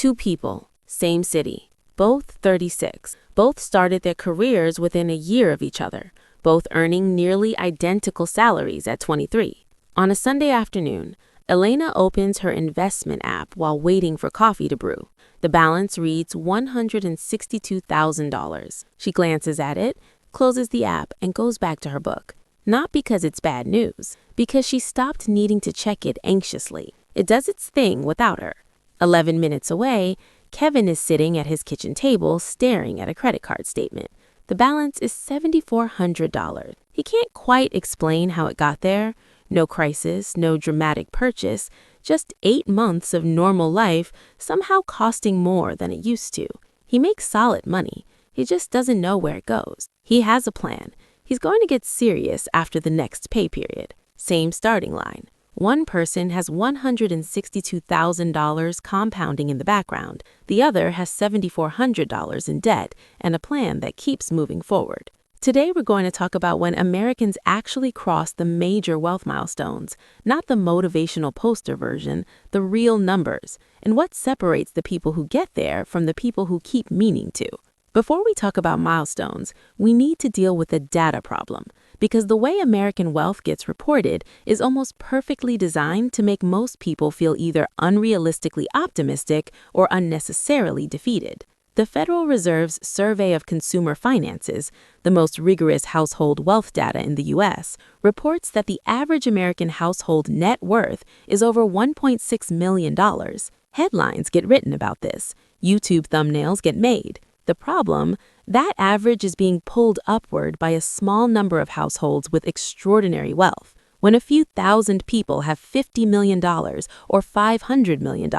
Two people, same city, both 36. Both started their careers within a year of each other, both earning nearly identical salaries at 23. On a Sunday afternoon, Elena opens her investment app while waiting for coffee to brew. The balance reads $162,000. She glances at it, closes the app, and goes back to her book. Not because it's bad news, because she stopped needing to check it anxiously. It does its thing without her. 11 minutes away, Kevin is sitting at his kitchen table staring at a credit card statement. The balance is $7,400. He can't quite explain how it got there. No crisis, no dramatic purchase, just 8 months of normal life somehow costing more than it used to. He makes solid money. He just doesn't know where it goes. He has a plan. He's going to get serious after the next pay period. Same starting line. One person has $162,000 compounding in the background. The other has $7,400 in debt and a plan that keeps moving forward. Today we're going to talk about when Americans actually cross the major wealth milestones, not the motivational poster version, the real numbers, and what separates the people who get there from the people who keep meaning to. Before we talk about milestones, we need to deal with the data problem, because the way American wealth gets reported is almost perfectly designed to make most people feel either unrealistically optimistic or unnecessarily defeated. The Federal Reserve's Survey of Consumer Finances, the most rigorous household wealth data in the U.S., reports that the average American household net worth is over $1.6 million. Headlines get written about this. YouTube thumbnails get made. The problem, that average is being pulled upward by a small number of households with extraordinary wealth. When a few thousand people have $50 million or $500 million,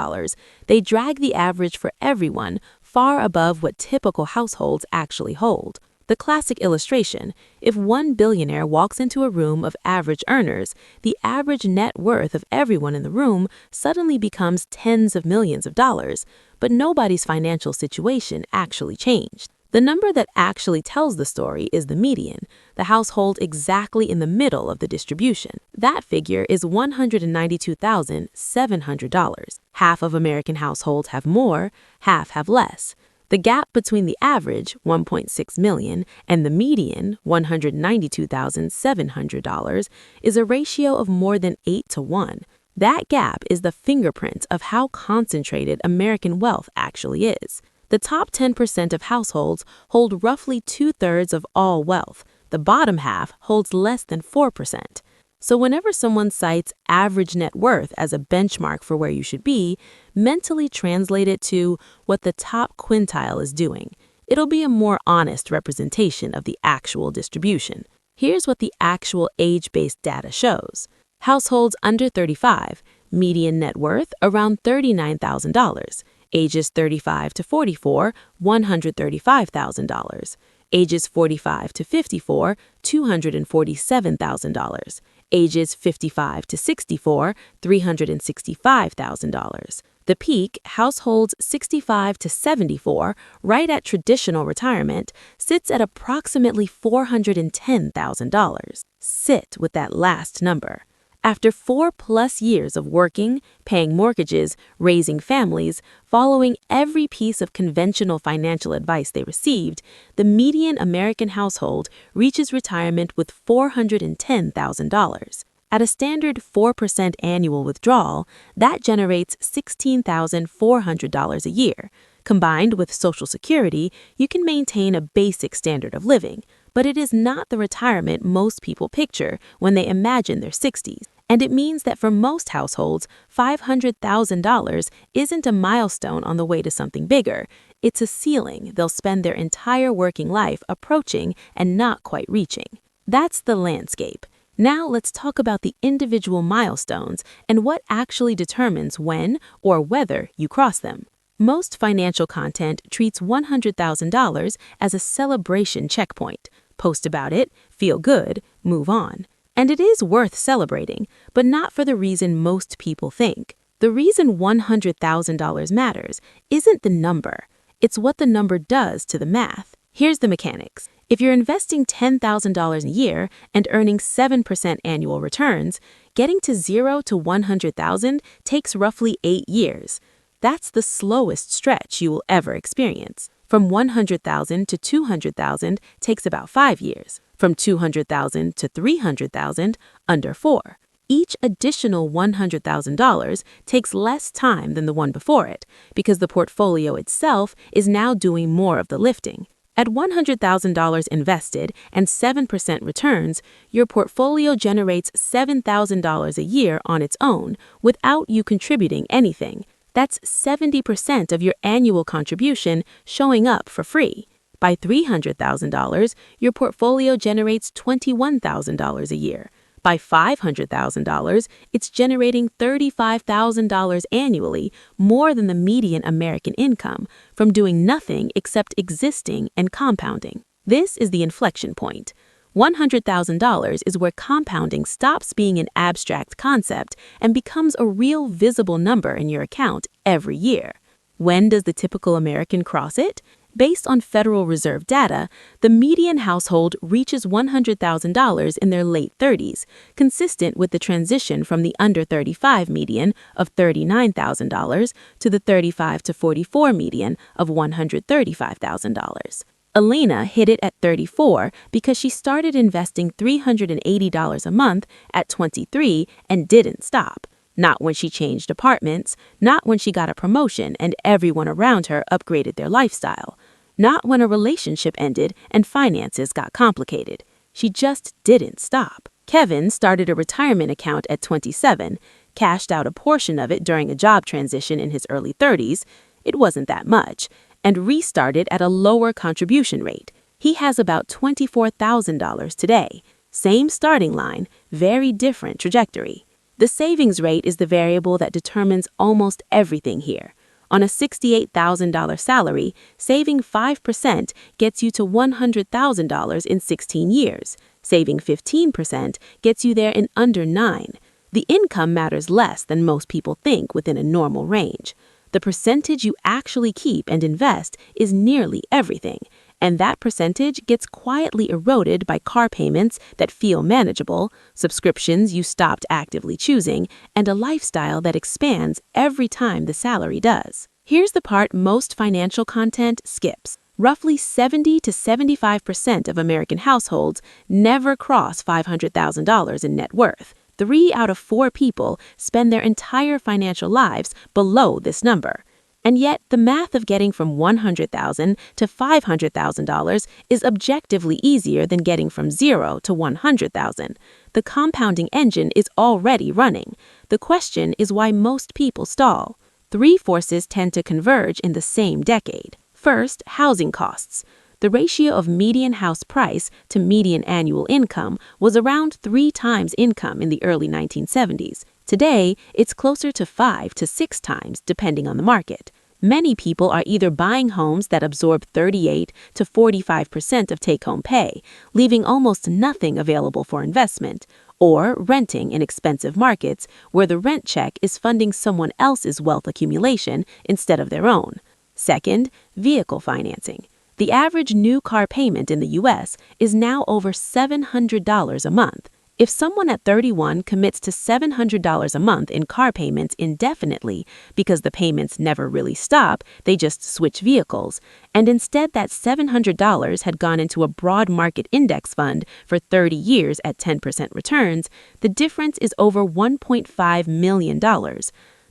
they drag the average for everyone far above what typical households actually hold. The classic illustration, if one billionaire walks into a room of average earners, the average net worth of everyone in the room suddenly becomes tens of millions of dollars, but nobody's financial situation actually changed. The number that actually tells the story is the median, the household exactly in the middle of the distribution. That figure is $192,700. Half of American households have more, half have less. The gap between the average, $1.6 million, and the median, $192,700, is a ratio of more than 8 to 1. That gap is the fingerprint of how concentrated American wealth actually is. The top 10% of households hold roughly 2/3 of all wealth. The bottom half holds less than 4%. So whenever someone cites average net worth as a benchmark for where you should be, mentally translate it to what the top quintile is doing. It'll be a more honest representation of the actual distribution. Here's what the actual age-based data shows. Households under 35, median net worth around $39,000. Ages 35 to 44, $135,000. Ages 45 to 54, $247,000. Ages 55 to 64, $365,000. The peak, households 65 to 74, right at traditional retirement, sits at approximately $410,000. Sit with that last number. After 4+ years of working, paying mortgages, raising families, following every piece of conventional financial advice they received, the median American household reaches retirement with $410,000. At a standard 4% annual withdrawal, that generates $16,400 a year. Combined with Social Security, you can maintain a basic standard of living, but it is not the retirement most people picture when they imagine their 60s. And it means that for most households, $500,000 isn't a milestone on the way to something bigger. It's a ceiling they'll spend their entire working life approaching and not quite reaching. That's the landscape. Now let's talk about the individual milestones and what actually determines when or whether you cross them. Most financial content treats $100,000 as a celebration checkpoint. Post about it, feel good, move on. And it is worth celebrating, but not for the reason most people think. The reason $100,000 matters isn't the number. It's what the number does to the math. Here's the mechanics. If you're investing $10,000 a year and earning 7% annual returns, getting to 0 to 100,000 takes roughly 8 years. That's the slowest stretch you will ever experience. From 100,000 to 200,000 takes about 5 years. From 200,000 to 300,000, under 4. Each additional $100,000 takes less time than the one before it because the portfolio itself is now doing more of the lifting. At $100,000 invested and 7% returns, your portfolio generates $7,000 a year on its own without you contributing anything. That's 70% of your annual contribution showing up for free. By $300,000, your portfolio generates $21,000 a year. By $500,000, it's generating $35,000 annually, more than the median American income, from doing nothing except existing and compounding. This is the inflection point. $100,000 is where compounding stops being an abstract concept and becomes a real visible number in your account every year. When does the typical American cross it? Based on Federal Reserve data, the median household reaches $100,000 in their late 30s, consistent with the transition from the under 35 median of $39,000 to the 35 to 44 median of $135,000. Elena hit it at 34 because she started investing $380 a month at 23 and didn't stop. Not when she changed apartments, not when she got a promotion and everyone around her upgraded their lifestyle, not when a relationship ended and finances got complicated. She just didn't stop. Kevin started a retirement account at 27, cashed out a portion of it during a job transition in his early 30s, it wasn't that much, and restarted at a lower contribution rate. He has about $24,000 today. Same starting line, very different trajectory. The savings rate is the variable that determines almost everything here. On a $68,000 salary, saving 5% gets you to $100,000 in 16 years. Saving 15% gets you there in under 9. The income matters less than most people think within a normal range. The percentage you actually keep and invest is nearly everything, and that percentage gets quietly eroded by car payments that feel manageable, subscriptions you stopped actively choosing, and a lifestyle that expands every time the salary does. Here's the part most financial content skips. Roughly 70 to 75% of American households never cross $500,000 in net worth. 3 out of 4 people spend their entire financial lives below this number. And yet, the math of getting from $100,000 to $500,000 is objectively easier than getting from 0 to $100,000. The compounding engine is already running. The question is why most people stall. 3 forces tend to converge in the same decade. First, housing costs. The ratio of median house price to median annual income was around 3 times income in the early 1970s. Today, it's closer to 5 to 6 times, depending on the market. Many people are either buying homes that absorb 38 to 45% of take-home pay, leaving almost nothing available for investment, or renting in expensive markets where the rent check is funding someone else's wealth accumulation instead of their own. Second, vehicle financing. The average new car payment in the U.S. is now over $700 a month. If someone at 31 commits to $700 a month in car payments indefinitely because the payments never really stop, they just switch vehicles, and instead that $700 had gone into a broad market index fund for 30 years at 10% returns, the difference is over $1.5 million.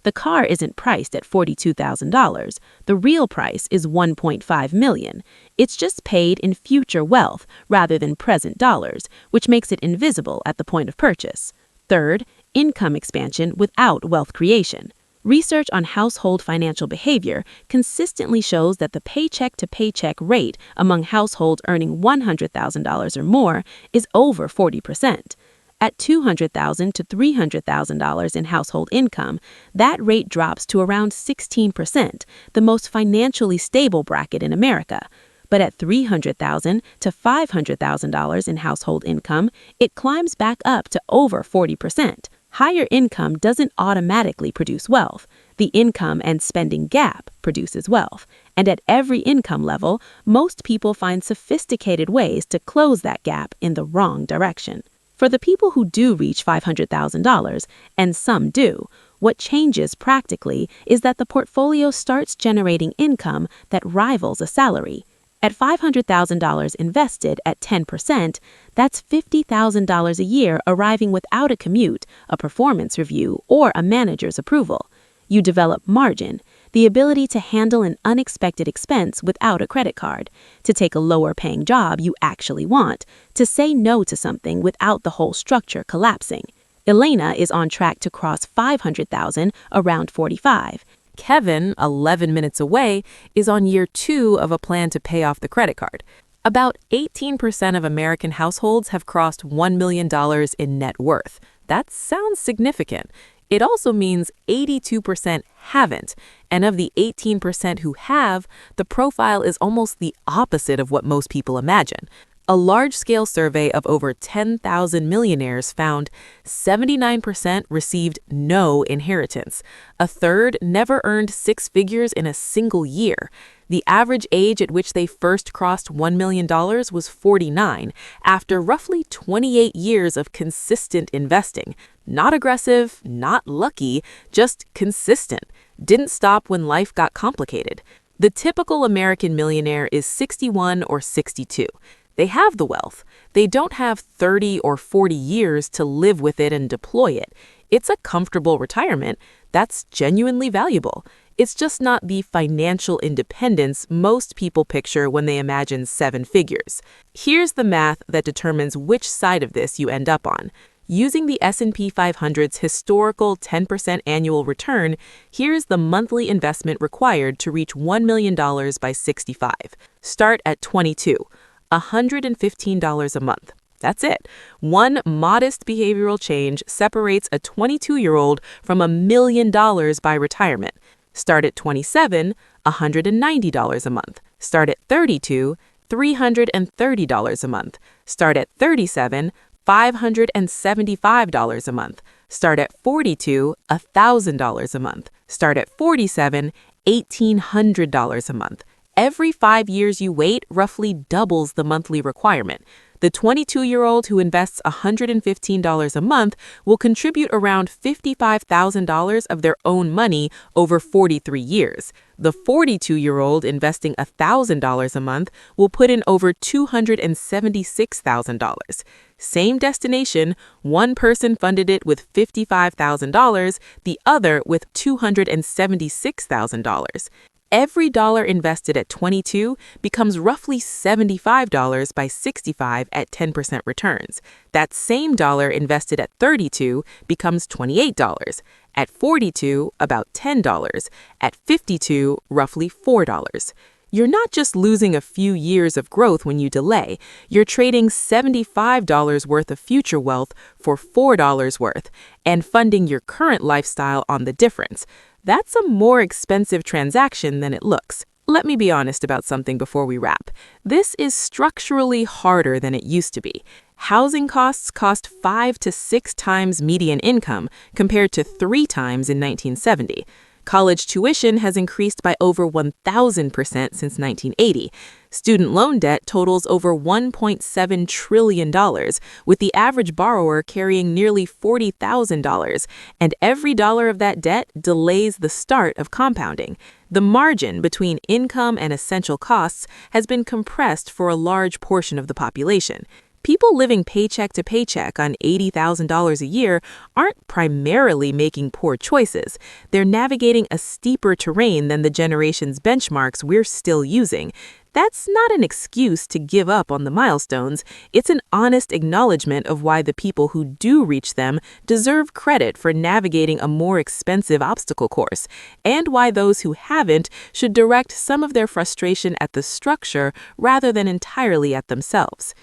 The car isn't priced at $42,000. The real price is $1.5 million. It's just paid in future wealth rather than present dollars, which makes it invisible at the point of purchase. Third, income expansion without wealth creation. Research on household financial behavior consistently shows that the paycheck-to-paycheck rate among households earning $100,000 or more is over 40%. At $200,000 to $300,000 in household income, that rate drops to around 16%, the most financially stable bracket in America. But at $300,000 to $500,000 in household income, it climbs back up to over 40%. Higher income doesn't automatically produce wealth. The income and spending gap produces wealth. And at every income level, most people find sophisticated ways to close that gap in the wrong direction. For the people who do reach $500,000, and some do, What changes practically is that the portfolio starts generating income that rivals a salary. At $500,000 invested at 10%, that's $50,000 a year arriving without a commute, a performance review, or a manager's approval. You develop margin, the ability to handle an unexpected expense without a credit card, to take a lower-paying job you actually want, to say no to something without the whole structure collapsing. Elena is on track to cross $500,000 around 45. Kevin, 11 minutes away, is on year 2 of a plan to pay off the credit card. About 18% of American households have crossed $1 million in net worth. That sounds significant. It also means 82% haven't, and of the 18% who have, the profile is almost the opposite of what most people imagine. A large-scale survey of over 10,000 millionaires found 79% received no inheritance. A third never earned 6 figures in a single year. The average age at which they first crossed $1 million was 49, after roughly 28 years of consistent investing. Not aggressive, not lucky, just consistent. Didn't stop when life got complicated. The typical American millionaire is 61 or 62. They have the wealth. They don't have 30 or 40 years to live with it and deploy it. It's a comfortable retirement that's genuinely valuable. It's just not the financial independence most people picture when they imagine 7 figures. Here's the math that determines which side of this you end up on. Using the S&P 500's historical 10% annual return, here's the monthly investment required to reach $1 million by 65. Start at 22. $115 a month. That's it. One modest behavioral change separates a 22-year-old from $1 million by retirement. Start at 27, $190 a month. Start at 32, $330 a month. Start at 37, $575 a month. Start at 42, $1,000 a month. Start at 47, $1,800 a month. Every 5 years you wait roughly doubles the monthly requirement. The 22-year-old who invests $115 a month will contribute around $55,000 of their own money over 43 years. The 42-year-old investing $1,000 a month will put in over $276,000. Same destination, one person funded it with $55,000, the other with $276,000. Every dollar invested at 22 becomes roughly $75 by 65 at 10% returns. That same dollar invested at 32 becomes $28. At 42, about $10. At 52, roughly $4. You're not just losing a few years of growth when you delay. You're trading $75 worth of future wealth for $4 worth and funding your current lifestyle on the difference. That's a more expensive transaction than it looks. Let me be honest about something before we wrap. This is structurally harder than it used to be. Housing costs cost 5 to 6 times median income compared to 3 times in 1970. College tuition has increased by over 1,000% since 1980. Student loan debt totals over $1.7 trillion, with the average borrower carrying nearly $40,000, and every dollar of that debt delays the start of compounding. The margin between income and essential costs has been compressed for a large portion of the population. People living paycheck to paycheck on $80,000 a year aren't primarily making poor choices. They're navigating a steeper terrain than the generation's benchmarks we're still using. That's not an excuse to give up on the milestones. It's an honest acknowledgement of why the people who do reach them deserve credit for navigating a more expensive obstacle course, and why those who haven't should direct some of their frustration at the structure rather than entirely at themselves.